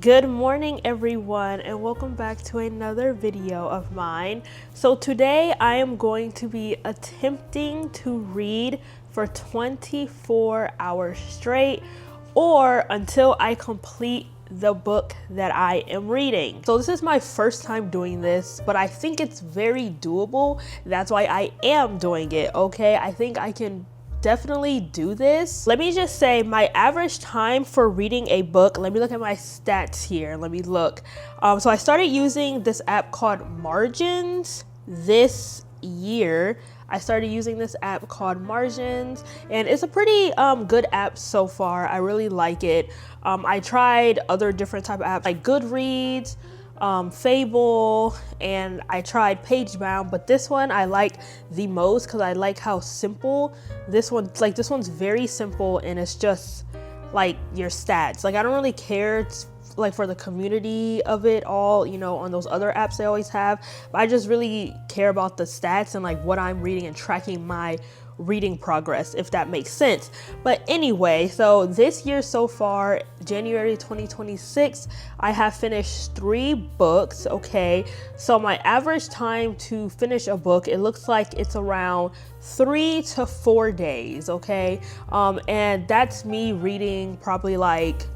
Good morning everyone, and welcome back to another video of mine. So today I am going to be attempting to read for 24 hours straight, or until I complete the book that I am reading. So this is my first time doing this, but I think it's very doable. That's why I am doing it, okay? I think I can definitely do this. Let me just say my average time for reading a book, let me look at my stats here. Let me look. So I started using this app called Margins this year. I started using this app called Margins, and it's a pretty good app so far. I really like it. I tried other different type of apps like Goodreads, Fable, and I tried Pagebound, but this one I like the most because I like how simple this one's very simple, and it's just like your stats. Like I don't really care like for the community of it all, you know, on those other apps they always have, but I just really care about the stats and like what I'm reading and tracking my reading progress, if that makes sense. But anyway, so this year so far, January 2026, I have finished 3 books. Okay, so my average time to finish a book, it looks like it's around 3 to 4 days. Okay, and that's me reading probably like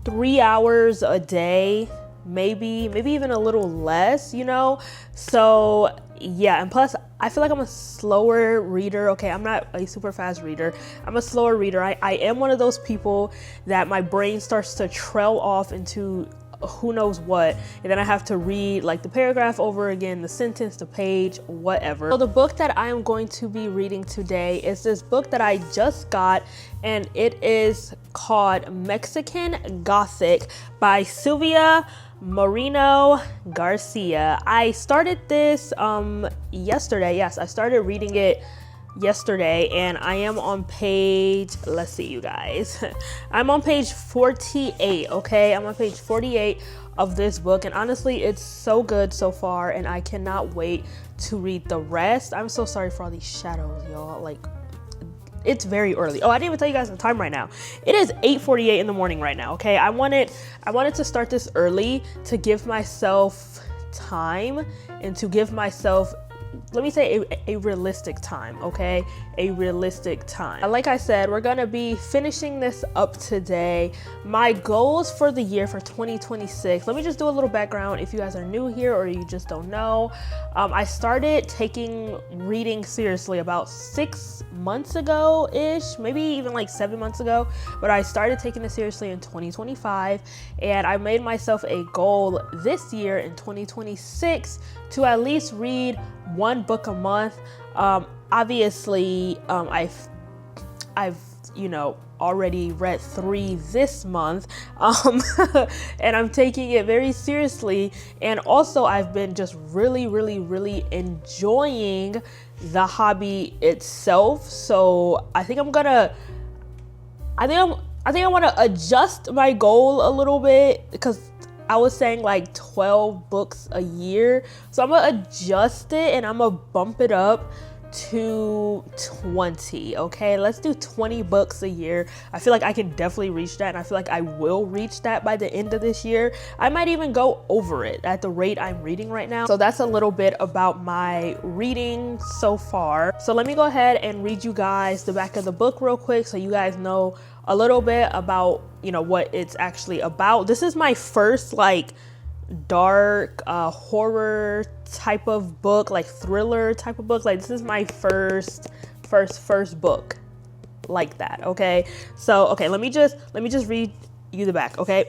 3 hours a day, maybe even a little less, you know. So yeah, and plus I feel like I'm a slower reader. Okay, I'm not a super fast reader. I'm a slower reader. I am one of those people that my brain starts to trail off into who knows what, and then I have to read like the paragraph over again, the sentence, the page, whatever. So the book that I am going to be reading today is this book that I just got, and it is called Mexican Gothic by Sylvia Moreno Garcia. I started this yesterday. Yes, I started reading it yesterday, and I am on page, let's see you guys, I'm on page 48. Okay, I'm on page 48 of this book, and honestly it's so good so far, and I cannot wait to read the rest. I'm so sorry for all these shadows, y'all. Like, it's very early. Oh, I didn't even tell you guys the time right now. It is 8:48 in the morning right now. Okay, I wanted to start this early to give myself time and to give myself, let me say, a realistic time. Okay, a realistic time. Like I said, we're gonna be finishing this up today. My goals for the year for 2026, let me just do a little background if you guys are new here or you just don't know. I started taking reading seriously about 6 months ago ish, maybe even like 7 months ago, but I started taking it seriously in 2025, and I made myself a goal this year in 2026 to at least read 1 book a month. Obviously, I've you know already read 3 this month, and I'm taking it very seriously. And also, I've been just really enjoying the hobby itself. So I think I want to adjust my goal a little bit, because I was saying like 12 books a year. So I'm gonna adjust it and I'm gonna bump it up to 20. Okay, let's do 20 books a year. I feel like I can definitely reach that, and I feel like I will reach that by the end of this year. I might even go over it at the rate I'm reading right now. So that's a little bit about my reading so far. So let me go ahead and read you guys the back of the book real quick so you guys know a little bit about, you know, what it's actually about. This is my first like dark horror type of book, like thriller type of book. Like, this is my first book like that. Okay, so okay, let me just read you the back. Okay.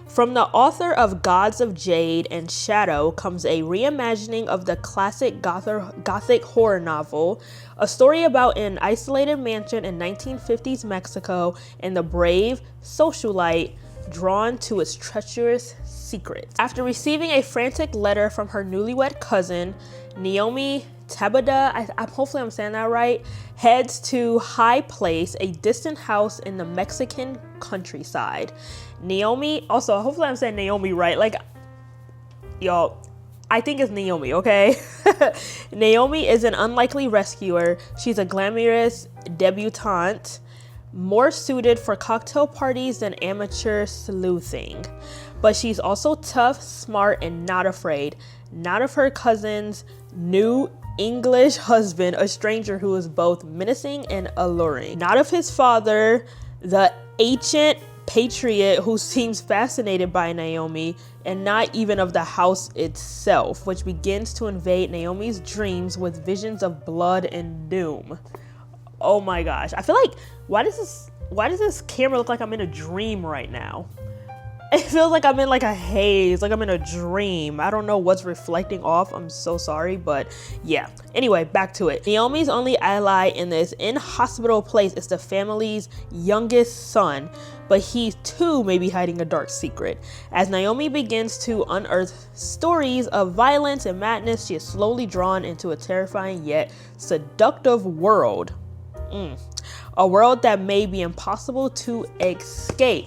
From the author of Gods of Jade and Shadow comes a reimagining of the classic gothic horror novel, a story about an isolated mansion in 1950s Mexico and the brave socialite drawn to its treacherous secrets. After receiving a frantic letter from her newlywed cousin, Naomi Tabada, hopefully I'm saying that right, heads to High Place, a distant house in the Mexican countryside. Naomi, also, hopefully I'm saying Naomi right. Like, y'all, I think it's Naomi, okay? Naomi is an unlikely rescuer. She's a glamorous debutante, more suited for cocktail parties than amateur sleuthing. But she's also tough, smart, and not afraid. Not of her cousin's new English husband, a stranger who is both menacing and alluring. Not of his father, the ancient patriot who seems fascinated by Naomi, and not even of the house itself, which begins to invade Naomi's dreams with visions of blood and doom. Oh my gosh. I feel like, why does this camera look like I'm in a dream right now? It feels like I'm in like a haze, like I'm in a dream. I don't know what's reflecting off. I'm so sorry, but yeah. Anyway, back to it. Naomi's only ally in this inhospitable place is the family's youngest son, but he too may be hiding a dark secret. As Naomi begins to unearth stories of violence and madness, she is slowly drawn into a terrifying yet seductive world. A world that may be impossible to escape.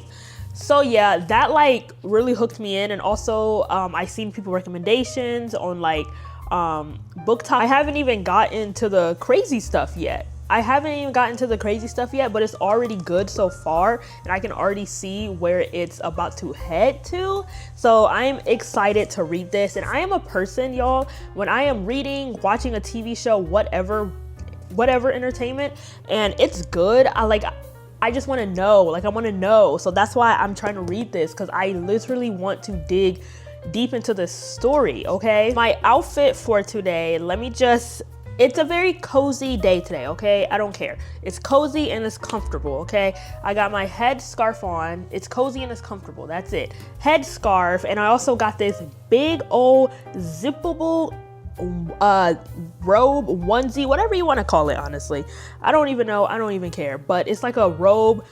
So yeah, that like really hooked me in. And also I've seen people recommendations on like BookTok. I haven't even gotten to the crazy stuff yet. But it's already good so far, and I can already see where it's about to head to. So I'm excited to read this. And I am a person, y'all, when I am reading, watching a TV show, whatever entertainment, and it's good, I just want to know, I want to know. So that's why I'm trying to read this, because I literally want to dig deep into this story, okay? My outfit for today, it's a very cozy day today, okay? I don't care. It's cozy and it's comfortable, okay? I got my head scarf on. It's cozy and it's comfortable. That's it. Head scarf. And I also got this big old zippable robe, onesie, whatever you want to call it, honestly. I don't even know. I don't even care. But it's like a robe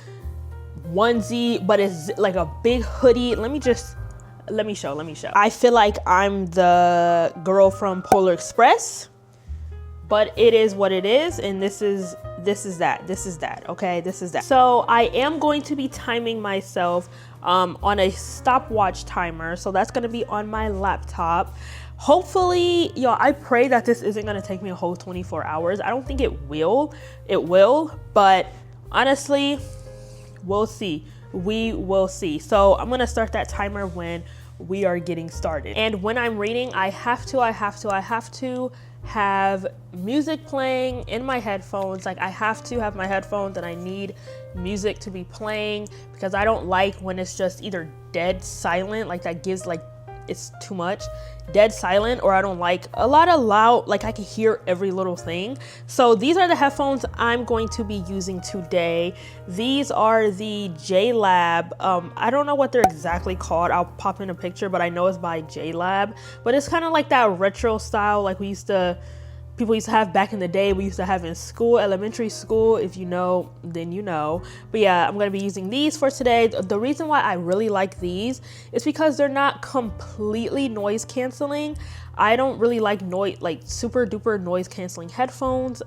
onesie, but it's like a big hoodie. Let me show. I feel like I'm the girl from Polar Express, but it is what it is. And this is that, okay? This is that. So I am going to be timing myself on a stopwatch timer. So that's going to be on my laptop. Hopefully, y'all, I pray that this isn't going to take me a whole 24 hours. I don't think it will. It will, but honestly, we'll see. We will see. So I'm going to start that timer when we are getting started. And when I'm reading, I have to have music playing in my headphones. Like, I have to have my headphones, and I need music to be playing, because I don't like when it's just either dead silent, like that gives like it's too much, dead silent, or I don't like a lot of loud, like I can hear every little thing. So these are the headphones I'm going to be using today. These are the JLab. I don't know what they're exactly called. I'll pop in a picture, but I know it's by JLab. But it's kind of like that retro style, like people used to have back in the day. We used to have in school, elementary school. If you know, then you know. But yeah, I'm going to be using these for today. The reason why I really like these is because they're not completely noise canceling. I don't really like super duper noise canceling headphones.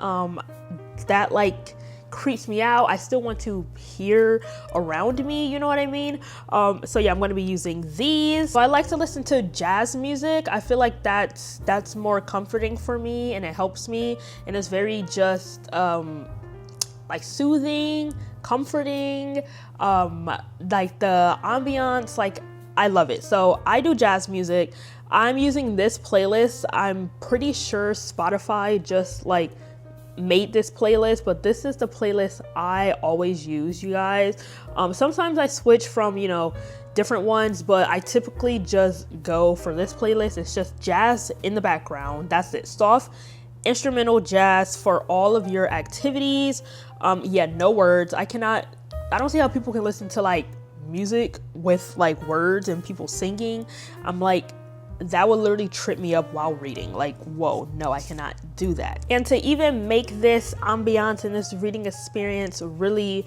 That like creeps me out. I still want to hear around me, you know what I mean? So yeah, I'm going to be using these. So I like to listen to jazz music. I feel like that's more comforting for me, and it helps me, and it's very just like soothing, comforting, like the ambiance, like I love it. So I do jazz music. I'm using this playlist. I'm pretty sure Spotify just like made this playlist, but this is the playlist I always use, you guys. Sometimes I switch from, different ones, but I typically just go for this playlist. It's just jazz in the background. That's it. Soft instrumental jazz for all of your activities. Yeah, no words. I don't see how people can listen to like music with like words and people singing. I'm like, that would literally trip me up while reading. Like, whoa, no, I cannot do that. And to even make this ambiance and this reading experience really,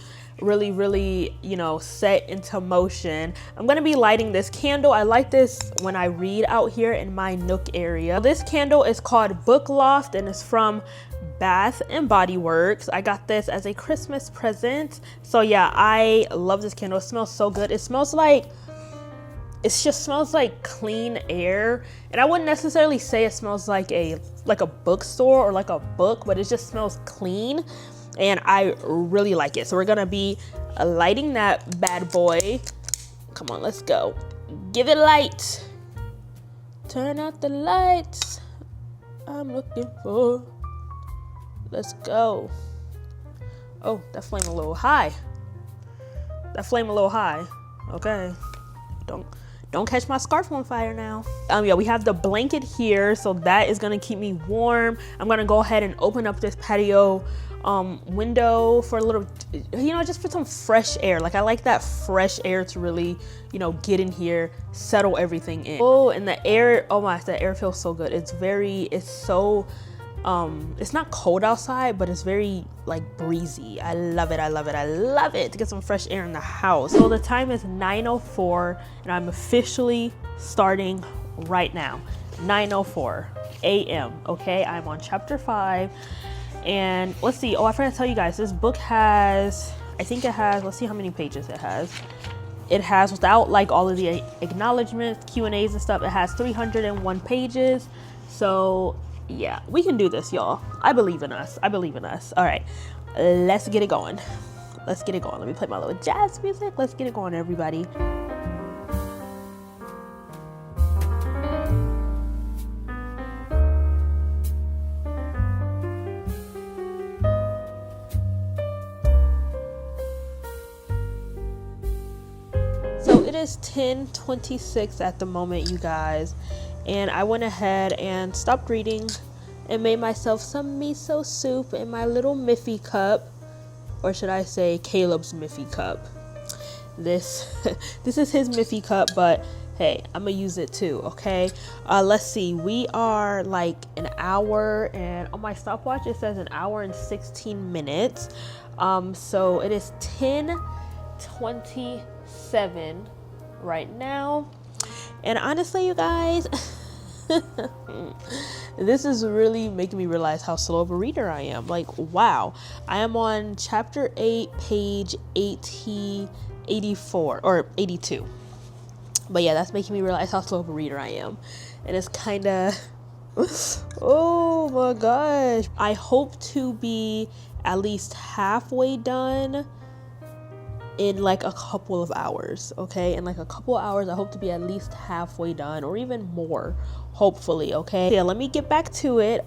set into motion, I'm gonna be lighting this candle. I like this when I read out here in my nook area. This candle is called Book Loft, and it's from Bath and Body Works. I got this as a Christmas present. So yeah, I love this candle. It smells so good. It just smells like clean air. And I wouldn't necessarily say it smells like a bookstore or like a book, but it just smells clean. and I really like it. So we're gonna be lighting that bad boy. Come on, let's go. Give it light. Turn out the lights. I'm looking for. Let's go. Oh, that flame a little high. That flame a little high. Okay. Don't catch my scarf on fire now. Yeah, we have the blanket here, so that is gonna keep me warm. I'm gonna go ahead and open up this patio window for a little, just for some fresh air. Like, I like that fresh air to really, get in here, settle everything in. Oh, and the air, oh my, the air feels so good. It's so, it's not cold outside, but it's very like breezy. I love it. I love it. I love it to get some fresh air in the house. So the time is 9:04 and I'm officially starting right now. 9:04 a.m. Okay, I'm on chapter 5 and let's see. Oh, I forgot to tell you guys, this book has, I think it has, let's see how many pages it has. It has, without like all of the acknowledgments, Q&As and stuff, it has 301 pages. So yeah, we can do this, y'all. I believe in us. I believe in us. All right, let's get it going. Let's get it going. Let me play my little jazz music. Let's get it going, everybody. So it is 10:26 at the moment, you guys. And I went ahead and stopped reading and made myself some miso soup in my little Miffy cup, or should I say Caleb's Miffy cup. This is his Miffy cup, but hey, I'm gonna use it too, okay? Let's see, we are like an hour, and on my stopwatch it says an hour and 16 minutes. So it is 10:27 right now. And honestly, you guys, this is really making me realize how slow of a reader I am. Like, wow, I am on chapter 8, page 84 or 82. But yeah, that's making me realize how slow of a reader I am. And it's kind of, oh my gosh. I hope to be at least halfway done in like a couple of hours. Okay, in like a couple of hours I hope to be at least halfway done, or even more, hopefully. Okay, yeah, let me get back to it.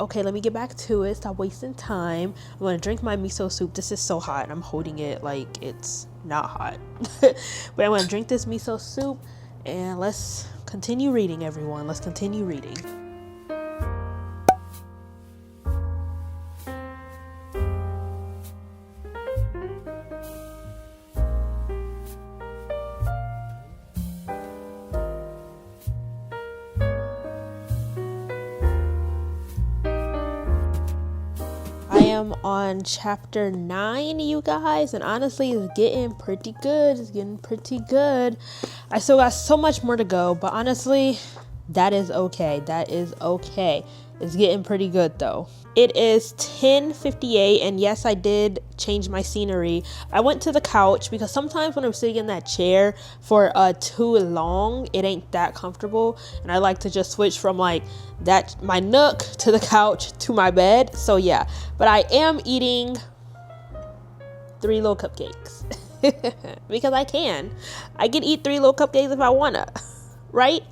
Stop wasting time. I'm gonna drink my miso soup. This is so hot and I'm holding it like it's not hot. But I'm gonna drink this miso soup and let's continue reading, everyone. Let's continue reading. On chapter 9, you guys, and honestly it's getting pretty good. I still got so much more to go, but honestly that is okay. It's getting pretty good though. It is 10:58 and yes, I did change my scenery. I went to the couch because sometimes when I'm sitting in that chair for too long, it ain't that comfortable, and I like to just switch from like that, my nook, to the couch to my bed. So yeah, but I am eating 3 little cupcakes because I can eat 3 little cupcakes if I wanna, right?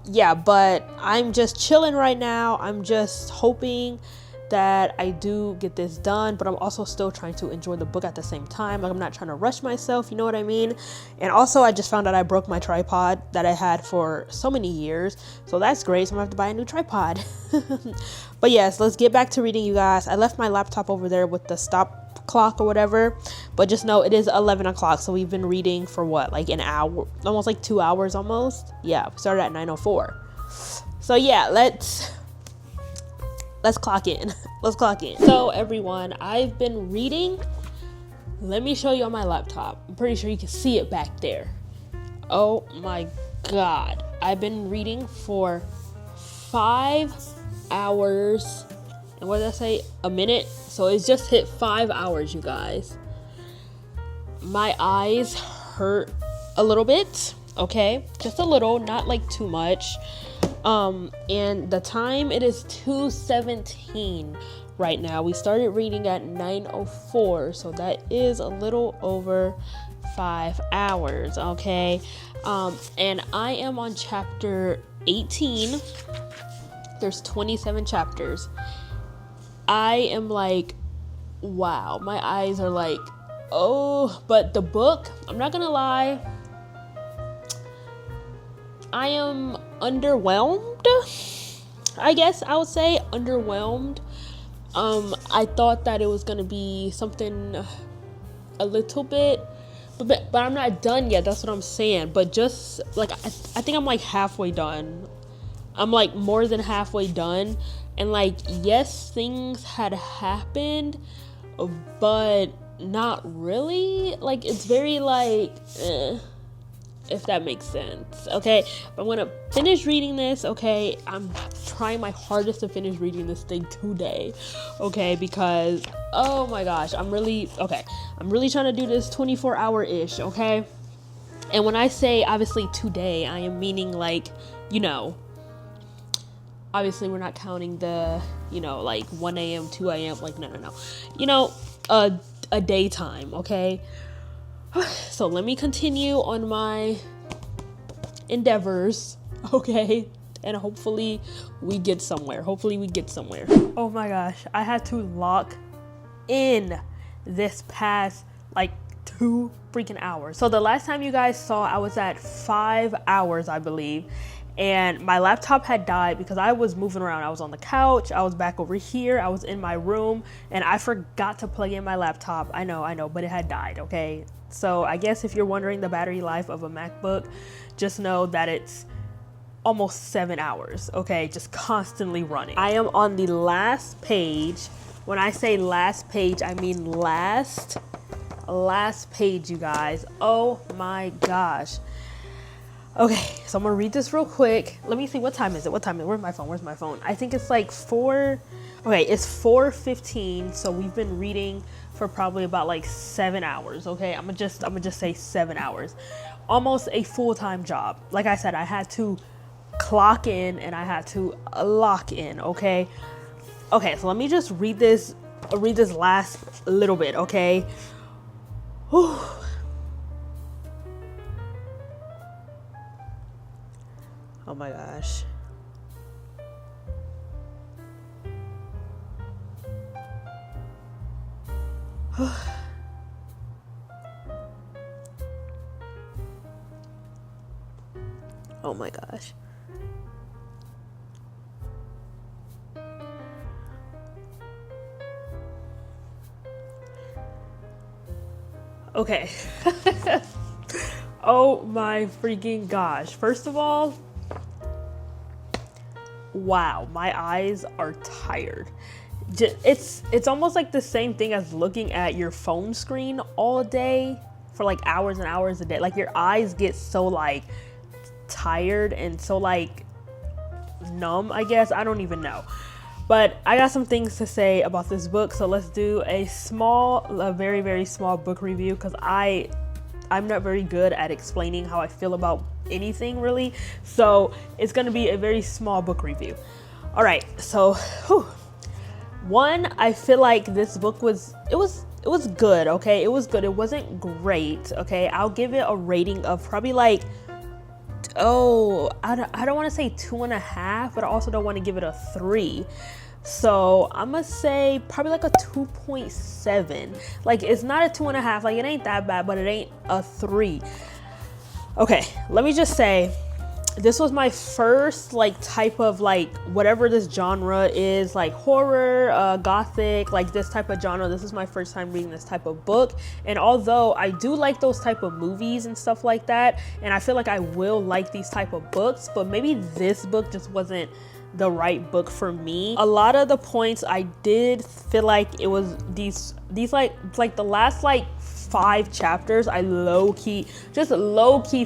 Yeah, but I'm just chilling right now. I'm just hoping that I do get this done, but I'm also still trying to enjoy the book at the same time. Like, I'm not trying to rush myself, you know what I mean? And also I just found out I broke my tripod that I had for so many years, so that's great. So I'm gonna have to buy a new tripod. But yes, let's get back to reading, you guys. I left my laptop over there with the stop clock or whatever, but just know it is 11 o'clock, so we've been reading for what, like an hour, almost like 2 hours almost. Yeah, we started at 9:04. So yeah, let's clock in. So everyone, I've been reading. Let me show you on my laptop. I'm pretty sure you can see it back there. Oh my god, I've been reading for 5 hours, and what did I say, a minute? So it's just hit 5 hours, you guys. My eyes hurt a little bit, okay, just a little, not like too much. And the time, it is 2:17 right now. We started reading at 9:04, so that is a little over 5 hours, okay? And I am on chapter 18. There's 27 chapters. I am like, wow, my eyes are like, oh, but the book, I'm not gonna lie, I am underwhelmed. I guess I would say underwhelmed. I thought that it was gonna be something a little bit, but I'm not done yet. That's what I'm saying. But just like I think I'm like halfway done. I'm like more than halfway done, and like yes, things had happened, but not really. Like it's very like. If that makes sense, okay? I'm gonna finish reading this, okay? I'm trying my hardest to finish reading this thing today, okay? Because, oh my gosh, I'm really trying to do this 24-hour-ish, okay? And when I say, obviously, today, I am meaning, like, you know, obviously, we're not counting the, you know, like, 1 a.m., 2 a.m., like, no. You know, a daytime, okay? So let me continue on my endeavors, okay? And hopefully we get somewhere. Oh my gosh, I had to lock in this past like 2 freaking hours. So the last time you guys saw, I was at 5 hours, I believe. And my laptop had died because I was moving around. I was on the couch, I was back over here, I was in my room, and I forgot to plug in my laptop. I know, but it had died, okay? So I guess if you're wondering the battery life of a MacBook, just know that it's almost 7 hours, okay? Just constantly running. I am on the last page. When I say last page, I mean last page, you guys. Oh my gosh. Okay, so I'm gonna read this real quick. Let me see, what time is it? Where's my phone? I think it's like 4. Okay, it's 4:15. So we've been reading for probably about like 7 hours. Okay, I'm gonna just say 7 hours. Almost a full-time job. Like I said, I had to clock in and I had to lock in. Okay, so let me just read this last little bit. Okay. Whew. Oh my gosh. Oh my gosh. Okay. Oh my freaking gosh. First of all, wow, my eyes are tired. It's almost like the same thing as looking at your phone screen all day for like hours and hours a day. Like your eyes get so like tired and so like numb, I guess. I don't even know. But I got some things to say about this book. So let's do a very, very small book review, because I'm not very good at explaining how I feel about anything really. So it's going to be a very small book review. All right. So, one, I feel like this book was good. Okay. It was good. It wasn't great. Okay. I'll give it a rating of probably like, I don't want to say 2.5, but I also don't want to give it a 3. So I'm gonna say probably like a 2.7. Like it's not a 2.5, like it ain't that bad, but it ain't a 3. Okay, let me just say, this was my first like type of like whatever this genre is, like horror, gothic, like this type of genre. This is my first time reading this type of book. And although I do like those type of movies and stuff like that, and I feel like I will like these type of books, but maybe this book just wasn't the right book for me. A lot of the points I did feel like it was these like the last like 5 chapters, I low-key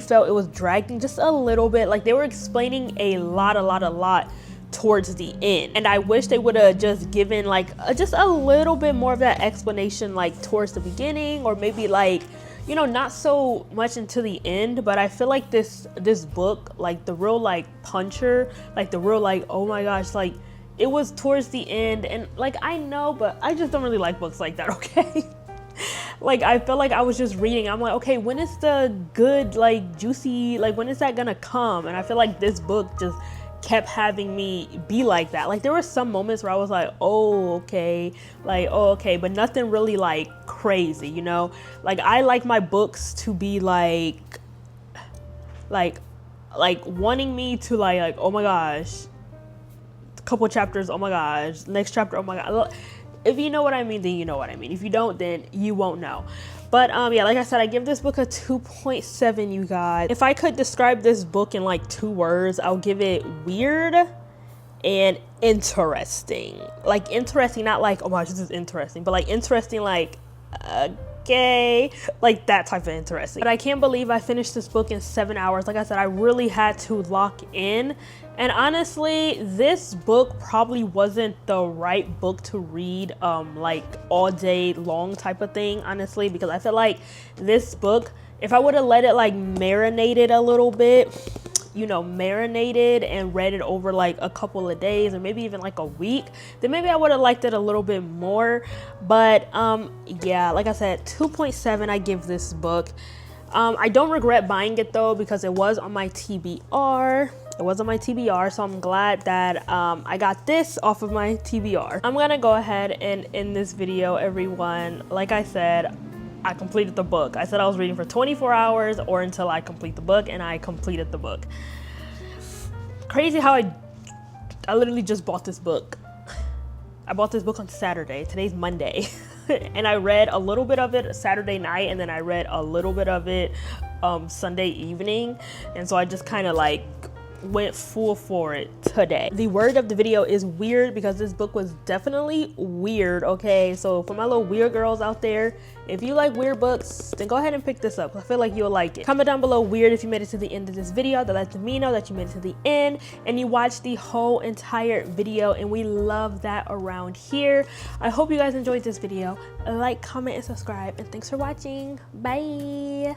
felt it was dragging just a little bit. Like they were explaining a lot towards the end, and I wish they would have just given like just a little bit more of that explanation like towards the beginning, or maybe like, you know, not so much into the end. But I feel like this book, like the real like puncher, like the real like, oh my gosh, like it was towards the end, and like I know, but I just don't really like books like that, okay? Like I felt like I was just reading. I'm like, okay, when is the good, like juicy, like when is that gonna come? And I feel like this book just kept having me be like that. Like there were some moments where I was like, oh okay, like oh okay, but nothing really like crazy, you know? Like I like my books to be like wanting me to like oh my gosh, a couple chapters, oh my gosh, next chapter, oh my god. If you know what I mean, then you know what I mean. If you don't, then you won't know. But yeah, like I said, I give this book a 2.7, you guys. If I could describe this book in like 2 words, I'll give it weird and interesting. Like interesting, not like, oh my gosh, this is interesting, but like interesting, like okay, like that type of interesting. But I can't believe I finished this book in 7 hours. Like I said, I really had to lock in. And honestly, this book probably wasn't the right book to read like all day long type of thing, honestly, because I feel like this book, if I would have let it like marinated a little bit, you know, marinated and read it over like a couple of days or maybe even like a week, then maybe I would have liked it a little bit more. But yeah, like I said, 2.7 I give this book. I don't regret buying it though, because it was on my TBR. It was on my TBR, so I'm glad that I got this off of my TBR. I'm gonna go ahead and end this video, everyone. Like I said, I completed the book. I said I was reading for 24 hours or until I complete the book, and I completed the book. Crazy how I literally just bought this book. I bought this book on Saturday. Today's Monday. And I read a little bit of it Saturday night, and then I read a little bit of it Sunday evening. And so I just kind of like went full for it today. The word of the video is weird, because this book was definitely weird, okay? So for my little weird girls out there, if you like weird books, then go ahead and pick this up. I feel like you'll like it. Comment down below weird if you made it to the end of this video. That lets me know that you made it to the end and you watched the whole entire video, and we love that around here. I hope you guys enjoyed this video. Like, comment, and subscribe, and thanks for watching. Bye.